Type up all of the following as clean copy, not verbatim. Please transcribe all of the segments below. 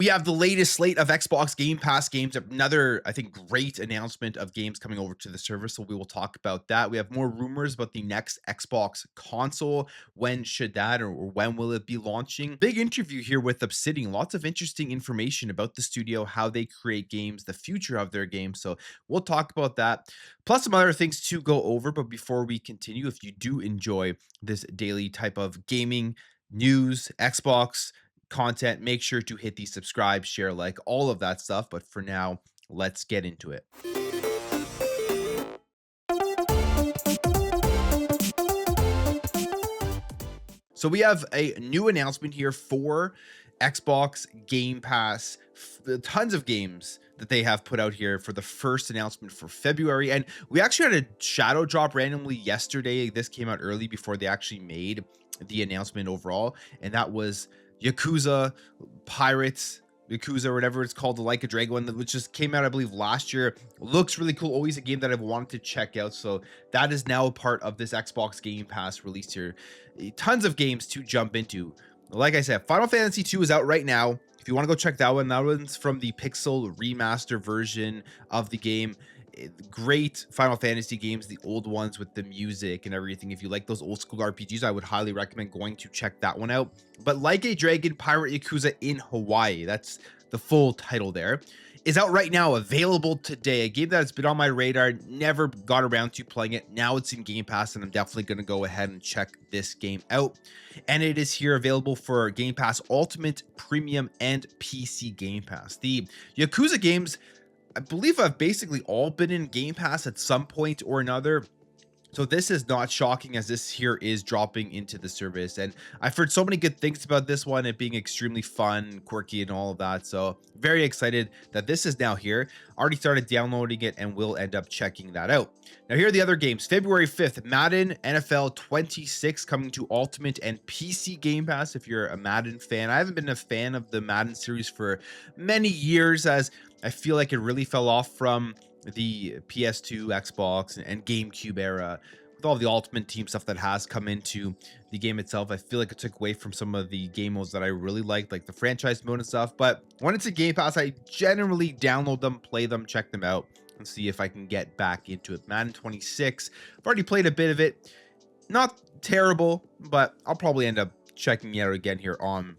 We have the latest slate of Xbox Game Pass games. Another, I think, great announcement of games coming over to the service. So we will talk about that. We have more rumors about the next Xbox console. When should that or when will it be launching? Big interview here with Obsidian. Lots of interesting information about the studio, how they create games, the future of their games. So we'll talk about that. Plus some other things to go over. But before we continue, if you do enjoy this daily type of gaming news, Xbox content, make sure to hit the subscribe, share, like, all of that stuff. But for now, let's get into it. So we have a new announcement here for Xbox Game Pass. Tons of games that they have put out here for the first announcement for February. And we actually had a shadow drop randomly yesterday. This came out early before they actually made the announcement overall. And that was Yakuza Pirates, Yakuza, or whatever it's called, the Like a Dragon one, which just came out, I believe, last year. Looks really cool. Always a game that I've wanted to check out. So that is now a part of this Xbox Game Pass release here. Tons of games to jump into. Like I said, Final Fantasy 2 is out right now. If you want to go check that one's from the Pixel remaster version of the game. Great Final Fantasy games, the old ones with the music and everything. If you like those old school RPGs, I would highly recommend going to check that one out. But Like a Dragon Pirate Yakuza in Hawaii, that's the full title there, is out right now, available today. A game that's been on my radar, never got around to playing it. Now it's in Game Pass, and I'm definitely going to go ahead and check this game out. And it is here available for Game Pass Ultimate, Premium, and PC Game Pass. The Yakuza games, I believe, have basically all been in Game Pass at some point or another. So this is not shocking, as this here is dropping into the service. And I've heard so many good things about this one, it being extremely fun, quirky, and all of that. So very excited that this is now here. Already started downloading it and will end up checking that out. Now here are the other games. February 5th, Madden NFL 26 coming to Ultimate and PC Game Pass if you're a Madden fan. I haven't been a fan of the Madden series for many years, as I feel like it really fell off from the PS2, Xbox, and GameCube era. With all the Ultimate Team stuff that has come into the game itself, I feel like it took away from some of the game modes that I really liked, like the franchise mode and stuff. But when it's a Game Pass, I generally download them, play them, check them out, and see if I can get back into it. Madden 26, I've already played a bit of it. Not terrible, but I'll probably end up checking it out again here on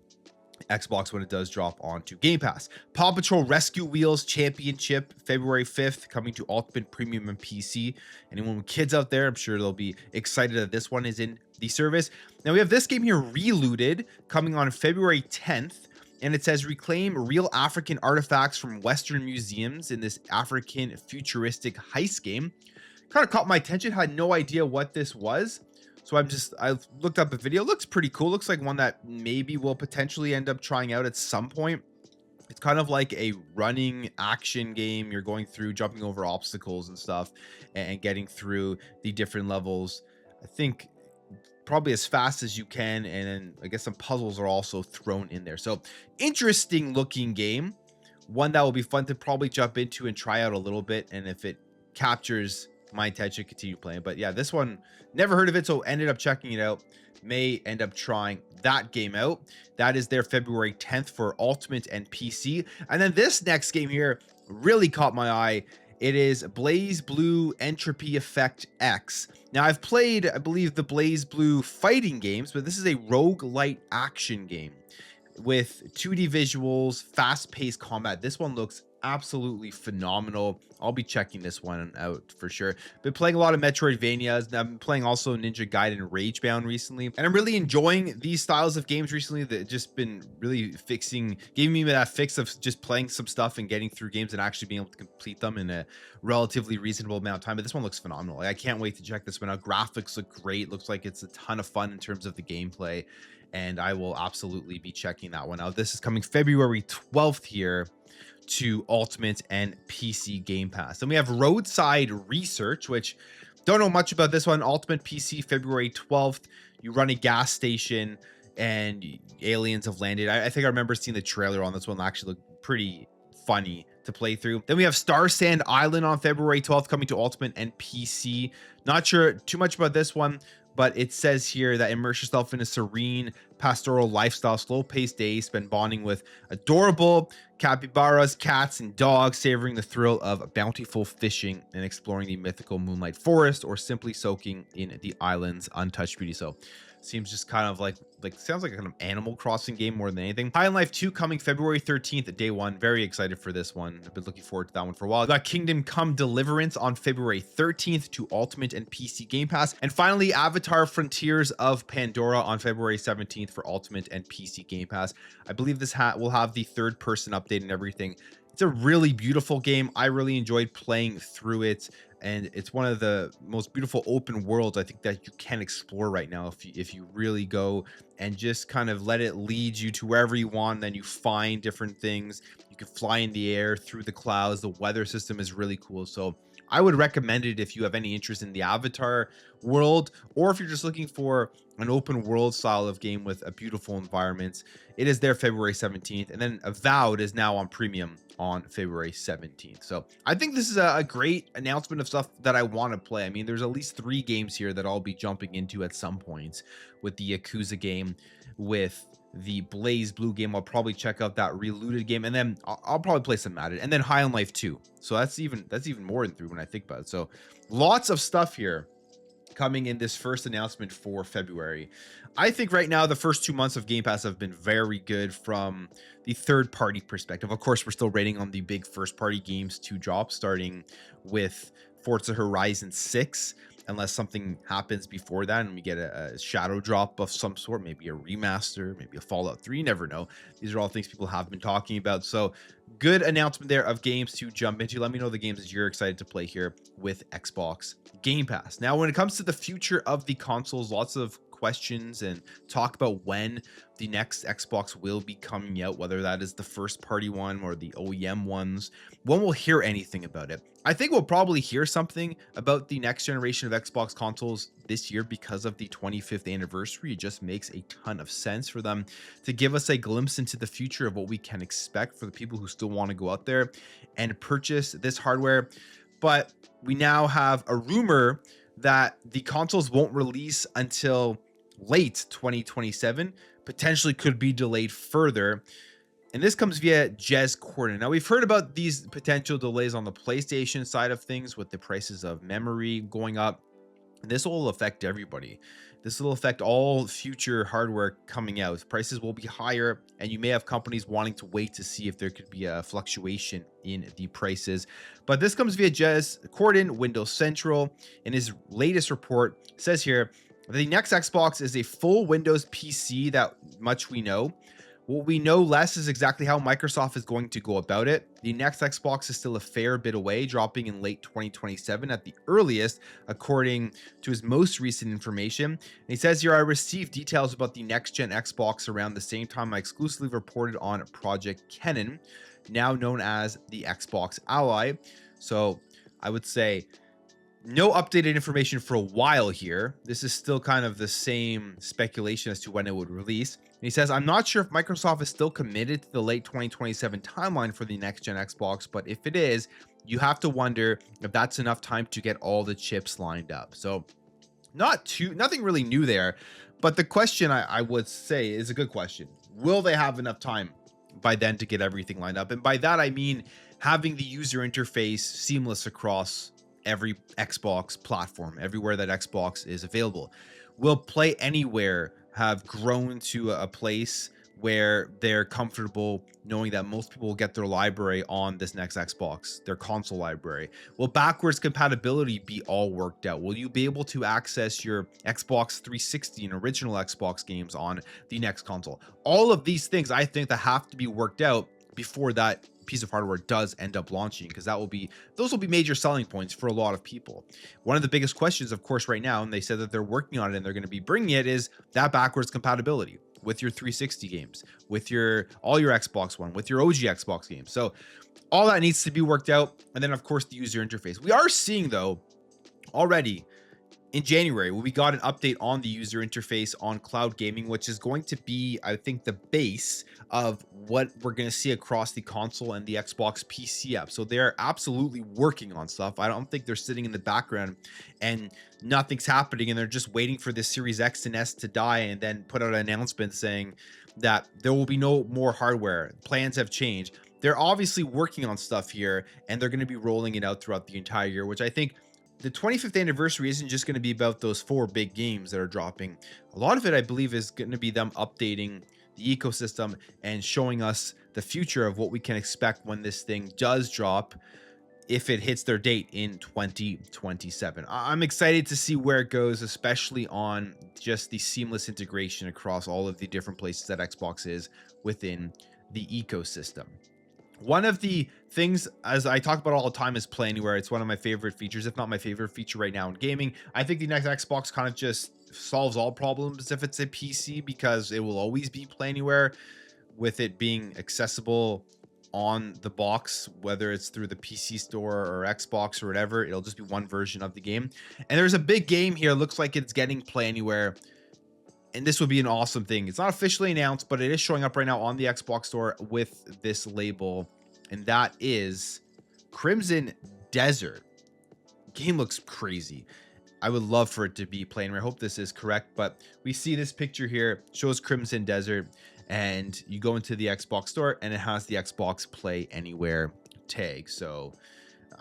Xbox when it does drop onto Game Pass. Paw Patrol Rescue Wheels Championship, February 5th, coming to Ultimate, Premium, and PC. Anyone with kids out there, I'm sure they'll be excited that this one is in the service. Now we have this game here, Relooted, coming on February 10th. And it says reclaim real African artifacts from Western museums in this African futuristic heist game. Kind of caught my attention, had no idea what this was. So I looked up a video. Looks pretty cool. Looks like one that maybe will potentially end up trying out at some point. It's kind of like a running action game. You're going through, jumping over obstacles and stuff, and getting through the different levels. I think probably as fast as you can. And then I guess some puzzles are also thrown in there. So interesting looking game. One that will be fun to probably jump into and try out a little bit. And if it captures my attention, continue playing. But yeah, this one, never heard of it, so ended up checking it out. May end up trying that game out. That is there February 10th for Ultimate and PC. And then this next game here really caught my eye. It is Blaze Blue Entropy Effect X. Now I've played, I believe, the Blaze Blue fighting games, but this is a roguelite action game with 2D visuals, fast-paced combat. This one looks absolutely phenomenal. I'll be checking this one out for sure. Been playing a lot of Metroidvanias. I've been playing also Ninja Gaiden Ragebound recently, and I'm really enjoying these styles of games recently. That just been really giving me that fix of just playing some stuff and getting through games and actually being able to complete them in a relatively reasonable amount of time. But this one looks phenomenal. Like, I can't wait to check this one out. Graphics look great. Looks like it's a ton of fun in terms of the gameplay, and I will absolutely be checking that one out. This is coming February 12th here to Ultimate and PC Game Pass. Then we have Roadside Research, which don't know much about this one. Ultimate PC, February 12th. You run a gas station and aliens have landed. I think I remember seeing the trailer on this one. It actually looked pretty funny to play through. Then we have Star Sand Island on February 12th, coming to Ultimate and PC. Not sure too much about this one. but it says here that immerse yourself in a serene pastoral lifestyle, slow-paced day spent bonding with adorable capybaras, cats, and dogs, savoring the thrill of bountiful fishing and exploring the mythical moonlight forest, or simply soaking in the island's untouched beauty. So seems just kind of like sounds like a kind of Animal Crossing game more than anything. High on Life 2 coming February 13th, day one. Very excited for this one. I've been looking forward to that one for a while. We got Kingdom Come Deliverance on February 13th to Ultimate and PC Game Pass. And finally, Avatar Frontiers of Pandora on February 17th for Ultimate and PC Game Pass. I believe this will have the third person update and everything. It's a really beautiful game. I really enjoyed playing through it, and it's one of the most beautiful open worlds I think that you can explore right now if you really go and just kind of let it lead you to wherever you want. Then you find different things. You can fly in the air, through the clouds. The weather system is really cool. So I would recommend it if you have any interest in the Avatar world, or if you're just looking for an open world style of game with a beautiful environment. It is there February 17th, and then Avowed is now on premium on February 17th. So I think this is a great announcement of stuff that I want to play. I mean, there's at least 3 games here that I'll be jumping into at some point, with the Yakuza game, with the Blaze Blue game. I'll probably check out that Relooted game, and then I'll probably play some Madden, and then High on Life 2. So that's even more than 3 when I think about it. So lots of stuff here coming in this first announcement for February. I think right now the first 2 months of Game Pass have been very good from the third party perspective. Of course, we're still waiting on the big first party games to drop, starting with Forza Horizon 6, unless something happens before that and we get a shadow drop of some sort, maybe a remaster, maybe a Fallout 3, you never know. These are all things people have been talking about. So good announcement there of games to jump into. Let me know the games that you're excited to play here with Xbox Game Pass. Now, when it comes to the future of the consoles, lots of questions and talk about when the next Xbox will be coming out, whether that is the first party one or the OEM ones. When we'll hear anything about it. I think we'll probably hear something about the next generation of Xbox consoles this year because of the 25th anniversary. It just makes a ton of sense for them to give us a glimpse into the future of what we can expect for the people who still want to go out there and purchase this hardware. But we now have a rumor that the consoles won't release until late 2027, potentially could be delayed further. And this comes via Jez Corden. Now, we've heard about these potential delays on the PlayStation side of things with the prices of memory going up. This will affect everybody. This will affect all future hardware coming out. Prices will be higher, and you may have companies wanting to wait to see if there could be a fluctuation in the prices. But this comes via Jez Corden, Windows Central. In his latest report, says here, the next Xbox is a full Windows PC, that much we know. What we know less is exactly how Microsoft is going to go about it. The next Xbox is still a fair bit away, dropping in late 2027 at the earliest, according to his most recent information. And he says here, I received details about the next-gen Xbox around the same time I exclusively reported on Project Kennen, now known as the Xbox Ally. So I would say no updated information for a while here. This is still kind of the same speculation as to when it would release. And he says, I'm not sure if Microsoft is still committed to the late 2027 timeline for the next-gen Xbox, but if it is, you have to wonder if that's enough time to get all the chips lined up. So nothing really new there, but the question I would say is a good question. Will they have enough time by then to get everything lined up? And by that, I mean having the user interface seamless across every Xbox platform, everywhere that Xbox is available. Will Play Anywhere have grown to a place where they're comfortable knowing that most people will get their library on this next Xbox, their console library? Will backwards compatibility be all worked out? Will you be able to access your Xbox 360 and original Xbox games on the next console? All of these things, I think, that have to be worked out before that piece of hardware does end up launching, because those will be major selling points for a lot of people. One of the biggest questions, of course, right now, and they said that they're working on it and they're going to be bringing it, is that backwards compatibility with your 360 games, with all your Xbox One, with your OG Xbox games. So all that needs to be worked out. And then, of course, the user interface. We are seeing, though, already in January, we got an update on the user interface on cloud gaming, which is going to be, I think, the base of what we're going to see across the console and the Xbox PC app. So they're absolutely working on stuff. I don't think they're sitting in the background and nothing's happening and they're just waiting for this Series X and S to die and then put out an announcement saying that there will be no more hardware. Plans have changed. They're obviously working on stuff here and they're going to be rolling it out throughout the entire year, which I think the 25th anniversary isn't just going to be about those 4 big games that are dropping. A lot of it, I believe, is going to be them updating the ecosystem and showing us the future of what we can expect when this thing does drop, if it hits their date in 2027. I'm excited to see where it goes, especially on just the seamless integration across all of the different places that Xbox is within the ecosystem. One of the things, as I talk about all the time, is Play Anywhere. It's one of my favorite features, if not my favorite feature right now in gaming. I think the next Xbox kind of just solves all problems if it's a PC, because it will always be Play Anywhere, with it being accessible on the box, whether it's through the PC store or Xbox or whatever. It'll just be one version of the game. And there's a big game here. Looks like it's getting Play Anywhere, and this would be an awesome thing. It's not officially announced, but it is showing up right now on the Xbox store with this label, and that is Crimson Desert. Game looks crazy. I would love for it to be Play Anywhere. I hope this is correct, but we see this picture here, shows Crimson Desert, and you go into the Xbox store and it has the Xbox Play Anywhere tag. So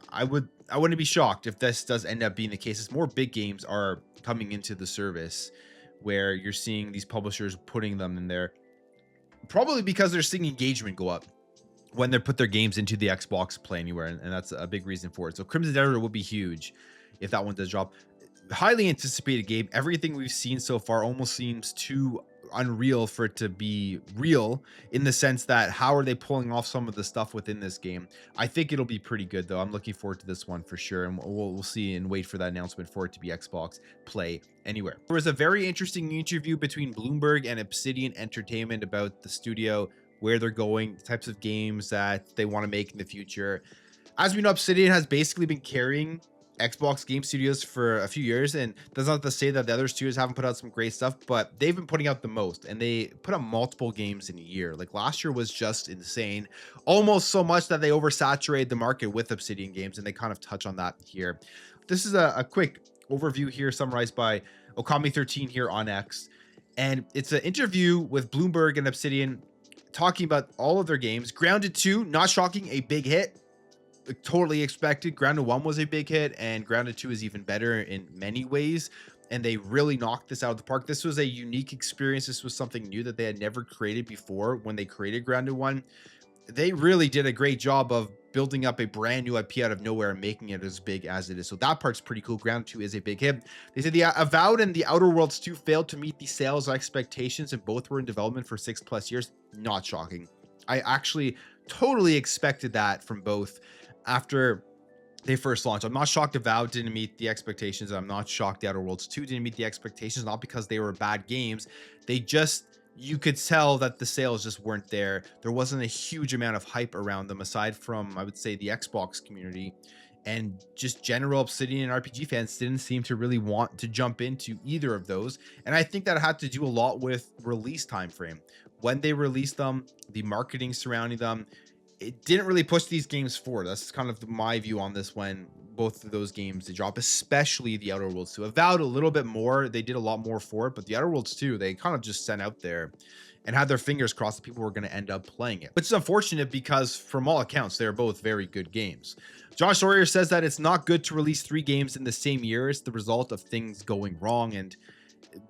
I wouldn't be shocked if this does end up being the case, as more big games are coming into the service, where you're seeing these publishers putting them in there, probably because they're seeing engagement go up when they put their games into the Xbox Play Anywhere, and that's a big reason for it. So Crimson Desert will be huge if that one does drop. Highly anticipated game. Everything we've seen so far almost seems too unreal for it to be real, in the sense that how are they pulling off some of the stuff within this game. I think it'll be pretty good though. I'm looking forward to this one for sure, and we'll see and wait for that announcement for it to be Xbox Play Anywhere. There was a very interesting interview between Bloomberg and Obsidian Entertainment about the studio, where they're going, the types of games that they want to make in the future. As we know, Obsidian has basically been carrying Xbox game studios for a few years, and that's not to say that the other studios haven't put out some great stuff, but they've been putting out the most, and they put out multiple games in a year. Like last year was just insane, almost so much that they oversaturated the market with Obsidian games, and they kind of touch on that here. This is a quick overview here summarized by Okami13 here on X, and it's an interview with Bloomberg and Obsidian talking about all of their games. Grounded 2, not shocking, a big hit. Totally expected. Grounded 1 was a big hit, and Grounded 2 is even better in many ways, and they really knocked this out of the park. This was a unique experience. This was something new that they had never created before when they created Grounded 1. They really did a great job of building up a brand new IP out of nowhere and making it as big as it is. So that part's pretty cool. Grounded 2 is a big hit. They said the Avowed and the Outer Worlds 2 failed to meet the sales expectations, and both were in development for 6+ years. Not shocking. I actually totally expected that from both after they first launched. I'm not shocked Avowed didn't meet the expectations. I'm not shocked the Outer Worlds 2 didn't meet the expectations, not because they were bad games. They just, you could tell that the sales just weren't there. There wasn't a huge amount of hype around them, aside from, I would say, the Xbox community, and just general Obsidian and RPG fans didn't seem to really want to jump into either of those. And I think that had to do a lot with release time frame. When they released them, the marketing surrounding them, it didn't really push these games forward. That's kind of my view on this when both of those games they drop, especially the Outer Worlds 2. Avowed a little bit more. They did a lot more for it, but the Outer Worlds 2, they kind of just sent out there and had their fingers crossed that people were going to end up playing it, which is unfortunate because from all accounts, they're both very good games. Josh Sawyer says that it's not good to release 3 games in the same year. It's the result of things going wrong, and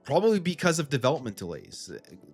probably because of development delays.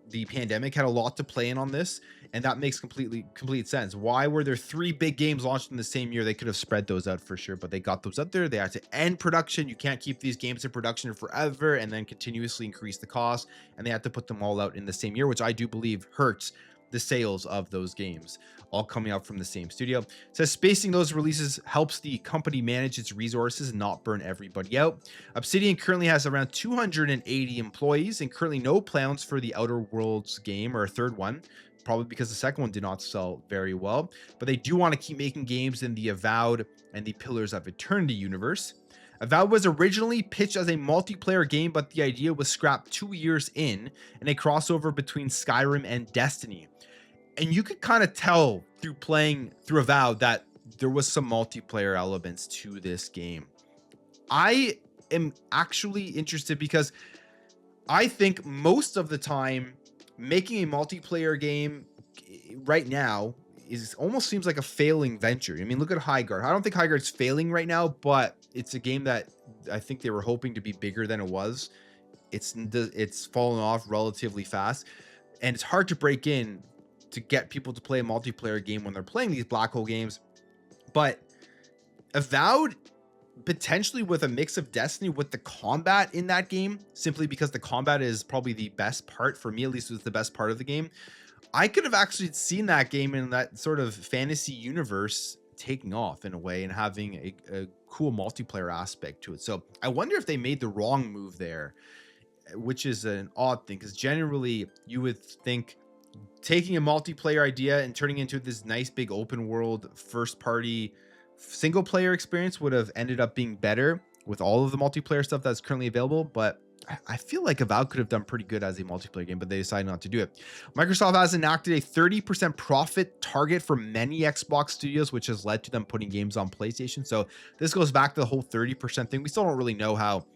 The pandemic had a lot to play in on this, and that makes complete sense. Why were there 3 big games launched in the same year? They could have spread those out for sure, but they got those out there. They had to end production. You can't keep these games in production forever and then continuously increase the cost, and they had to put them all out in the same year, which I do believe hurts the sales of those games, all coming out from the same studio. It says spacing those releases helps the company manage its resources and not burn everybody out. Obsidian currently has around 280 employees and currently no plans for the Outer Worlds game, or a third one, probably because the second one did not sell very well, but they do want to keep making games in the Avowed and the Pillars of Eternity universe. Avowed was originally pitched as a multiplayer game, but the idea was scrapped 2 years in a crossover between Skyrim and Destiny. And you could kind of tell through playing through Avowed that there was some multiplayer elements to this game. I am actually interested because I think most of the time making a multiplayer game right now almost seems like a failing venture. I mean, look at Highguard. I don't think Highguard's failing right now, but it's a game that I think they were hoping to be bigger than it was. It's fallen off relatively fast, and it's hard to break in to get people to play a multiplayer game when they're playing these black hole games. But Avowed, potentially with a mix of Destiny with the combat in that game, simply because the combat is probably the best part, for me at least, was the best part of the game. I could have actually seen that game in that sort of fantasy universe taking off in a way and having a cool multiplayer aspect to it. So I wonder if they made the wrong move there, which is an odd thing, because generally you would think taking a multiplayer idea and turning into this nice big open world first party single player experience would have ended up being better with all of the multiplayer stuff that's currently available. But I feel like Avowed could have done pretty good as a multiplayer game, but they decided not to do it. Microsoft has enacted a 30% profit target for many Xbox studios, which has led to them putting games on PlayStation. So this goes back to the whole 30% thing. We still don't really know how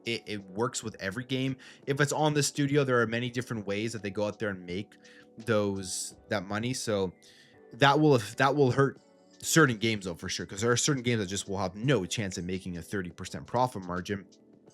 it works with every game. If it's on the studio, there are many different ways that they go out there and make that money. So that will hurt certain games though, for sure, because there are certain games that just will have no chance of making a 30% profit margin.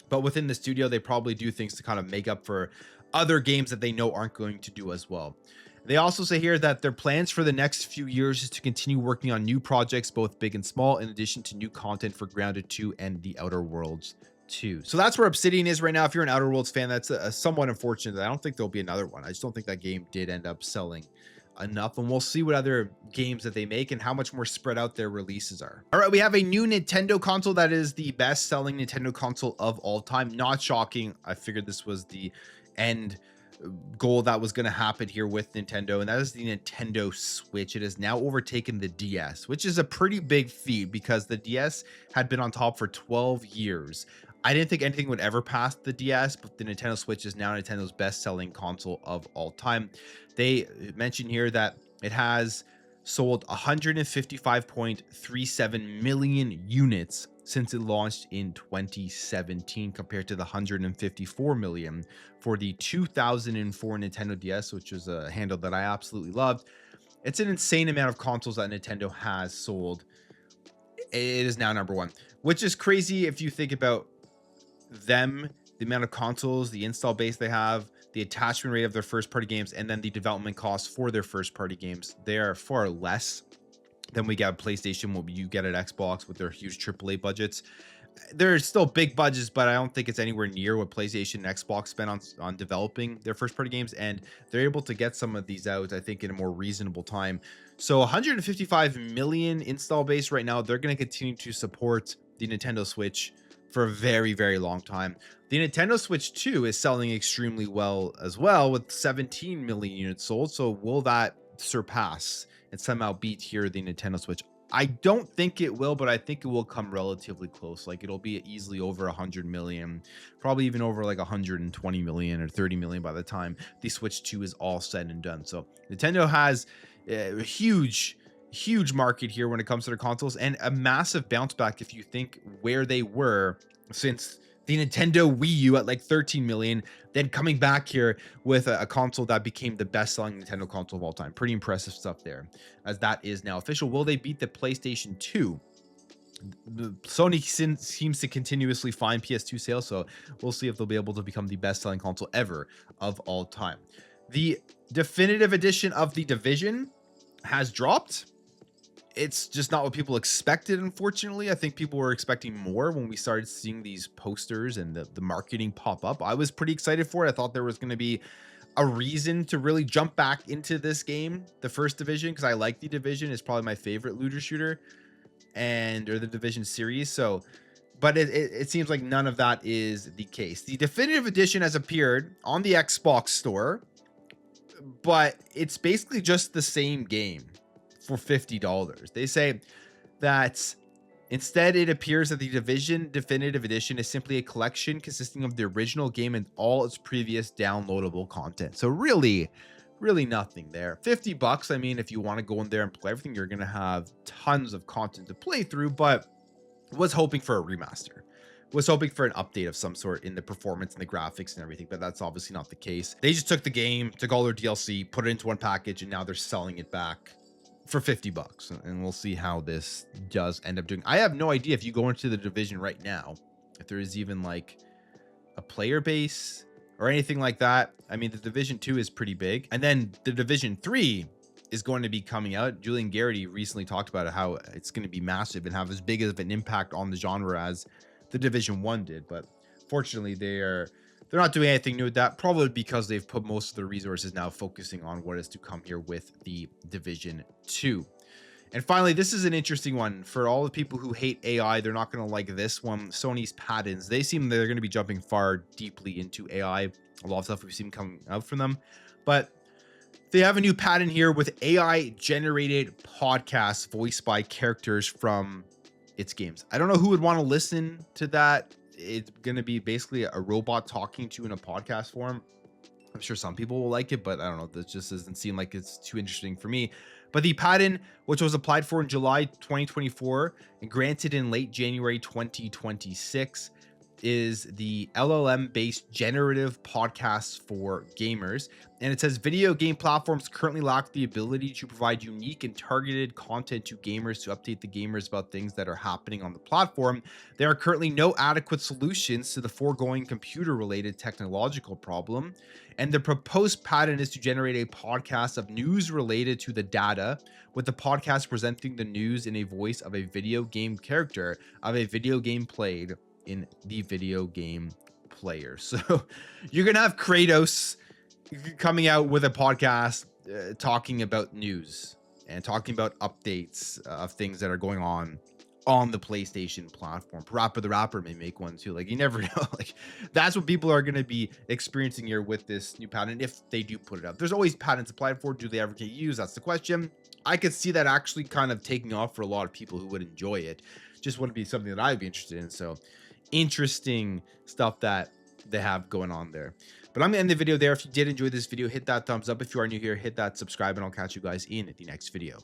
But within the studio, they probably do things to kind of make up for other games that they know aren't going to do as well. They also say here that their plans for the next few years is to continue working on new projects, both big and small, in addition to new content for Grounded 2 and The Outer Worlds 2. So that's where Obsidian is right now. If you're an Outer Worlds fan, that's somewhat unfortunate. I don't think there'll be another one. I just don't think that game did end up selling enough, and we'll see what other games that they make and how much more spread out their releases are. All right, we have a new Nintendo console that is the best selling Nintendo console of all time. Not shocking. I figured this was the end goal that was going to happen here with Nintendo, and that is the Nintendo Switch. It has now overtaken the DS, which is a pretty big feat because the DS had been on top for 12 years. I didn't think anything would ever pass the DS, but the Nintendo Switch is now Nintendo's best-selling console of all time. They mention here that it has sold 155.37 million units since it launched in 2017, compared to the 154 million for the 2004 Nintendo DS, which was a handle that I absolutely loved. It's an insane amount of consoles that Nintendo has sold. It is now number one, which is crazy if you think about them, the amount of consoles, the install base they have, the attachment rate of their first party games, and then the development costs for their first party games. They are far less than we get at PlayStation, what you get at Xbox with their huge AAA budgets. They're still big budgets, but I don't think it's anywhere near what PlayStation and Xbox spent on developing their first party games, and they're able to get some of these out, I think, in a more reasonable time. So 155 million install base right now. They're going to continue to support the Nintendo Switch for a very, very long time. The Nintendo Switch 2 is selling extremely well as well, with 17 million units sold. So will that surpass and somehow beat here the Nintendo Switch? I don't think it will, but I think it will come relatively close. Like, it'll be easily over 100 million, probably even over like 120 million or 30 million by the time the Switch 2 is all said and done. So Nintendo has a huge market here when it comes to their consoles, and a massive bounce back if you think where they were since the Nintendo Wii U at like 13 million, then coming back here with a console that became the best selling Nintendo console of all time. Pretty impressive stuff there, as that is now official. Will they beat the PlayStation 2? Sony seems to continuously find PS2 sales, so we'll see if they'll be able to become the best selling console ever of all time. The definitive edition of The Division has dropped. It's just not what people expected, unfortunately. I think people were expecting more when we started seeing these posters and the marketing pop up. I was pretty excited for it. I thought there was going to be a reason to really jump back into this game, the first Division, because I like The Division. It's probably my favorite looter shooter or the Division series. So, but it seems like none of that is the case. The definitive edition has appeared on the Xbox store, but it's basically just the same game for $50. They say that Instead, it appears that the Division Definitive Edition is simply a collection consisting of the original game and all its previous downloadable content. So really nothing there. 50 bucks. I mean, if you want to go in there and play everything, you're going to have tons of content to play through, but was hoping for a remaster. Was hoping for an update of some sort in the performance and the graphics and everything, but that's obviously not the case. They just took the game, took all their DLC, put it into one package, and now they're selling it back for 50 bucks. And we'll see how this does end up doing. I have no idea if you go into the Division right now, if there is even like a player base or anything like that. I mean, the Division 2 is pretty big. And then the Division 3 is going to be coming out. Julian Garrity recently talked about how it's going to be massive and have as big of an impact on the genre as the Division 1 did. But fortunately, they're not doing anything new with that, probably because they've put most of their resources now focusing on what is to come here with the Division 2. And finally, this is an interesting one for all the people who hate AI. They're not going to like this one. Sony's patents. They seem they're going to be jumping far deeply into AI. A lot of stuff we've seen coming out from them, but they have a new patent here with AI generated podcasts voiced by characters from its games. I don't know who would want to listen to that. It's going to be basically a robot talking to you in a podcast form. I'm sure some people will like it, but I don't know. That just doesn't seem like it's too interesting for me. But the patent, which was applied for in July 2024 and granted in late January 2026, is the LLM-based generative podcasts for gamers. And it says video game platforms currently lack the ability to provide unique and targeted content to gamers to update the gamers about things that are happening on the platform. There are currently no adequate solutions to the foregoing computer-related technological problem. And the proposed patent is to generate a podcast of news related to the data, with the podcast presenting the news in a voice of a video game character of a video game played in the video game player. So you're gonna have Kratos coming out with a podcast talking about news and talking about updates of things that are going on the PlayStation platform. Parappa the Rapper may make one too. Like, you never know. Like, that's what people are going to be experiencing here with this new patent if they do put it up. There's always patents applied for. Do they ever get used? That's the question. I could see that actually kind of taking off for a lot of people who would enjoy it. Just wouldn't be something that I'd be interested in. So interesting stuff that they have going on there. But I'm gonna end the video there. If you did enjoy this video, hit that thumbs up. If you are new here, hit that subscribe, and I'll catch you guys in the next video.